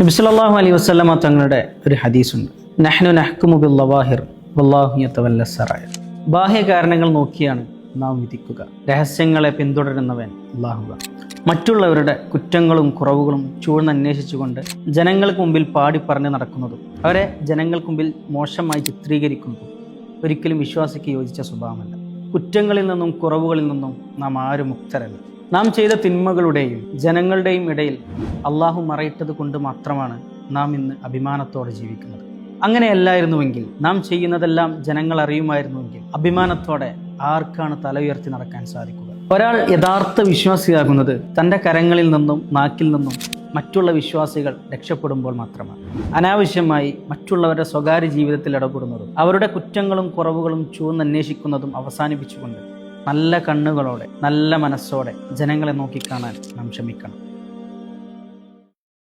നബി സല്ലല്ലാഹു അലൈഹി വസല്ലമ തങ്ങളുടെ ഒരു ഹദീസുണ്ട്, നഹ്നു നഹ്കുമു ബിൽ ലവാഹിർ വല്ലാഹു യതവല്ല സറായ. ബാഹ്യ കാരണങ്ങൾ നോക്കിയാണ് നാം വിധിക്കുക, രഹസ്യങ്ങളെ പിന്തുടരുന്നവൻ അല്ലാഹുവാണ്. മറ്റുള്ളവരുടെ കുറ്റങ്ങളും കുറവുകളും ചൂഴ്ന്നന്വേഷിച്ചുകൊണ്ട് ജനങ്ങൾക്ക് മുമ്പിൽ പാടി പറഞ്ഞു നടക്കുന്നതും അവരെ ജനങ്ങൾക്ക് മുമ്പിൽ മോശമായി ചിത്രീകരിക്കുന്നതും ഒരിക്കലും വിശ്വാസിക്ക് യോജിച്ച സ്വഭാവമല്ല. കുറ്റങ്ങളിൽ നിന്നും കുറവുകളിൽ നിന്നും നാം ആരും മുക്തരല്ല. നാം ചെയ്ത തിന്മകളുടെയും ജനങ്ങളുടെയും ഇടയിൽ അള്ളാഹു മറയിട്ടത് കൊണ്ട് മാത്രമാണ് നാം ഇന്ന് അഭിമാനത്തോടെ ജീവിക്കുന്നത്. അങ്ങനെയല്ലായിരുന്നുവെങ്കിൽ, നാം ചെയ്യുന്നതെല്ലാം ജനങ്ങൾ അറിയുമായിരുന്നുവെങ്കിൽ, അഭിമാനത്തോടെ ആർക്കാണ് തല ഉയർത്തി നടക്കാൻ സാധിക്കുക? ഒരാൾ യഥാർത്ഥ വിശ്വാസിയാകുന്നത് തൻ്റെ കരങ്ങളിൽ നിന്നും നാക്കിൽ നിന്നും മറ്റുള്ള വിശ്വാസികൾ രക്ഷപ്പെടുമ്പോൾ മാത്രമാണ്. അനാവശ്യമായി മറ്റുള്ളവരുടെ സ്വകാര്യ ജീവിതത്തിൽ ഇടപെടുന്നതും അവരുടെ കുറ്റങ്ങളും കുറവുകളും ചൂഴ്ന്നന്വേഷിക്കുന്നതും അവസാനിപ്പിച്ചുകൊണ്ട് നല്ല കണ്ണുകളോടെ നല്ല മനസ്സോടെ ജനങ്ങളെ നോക്കിക്കാണാൻ നാം ശ്രമിക്കണം.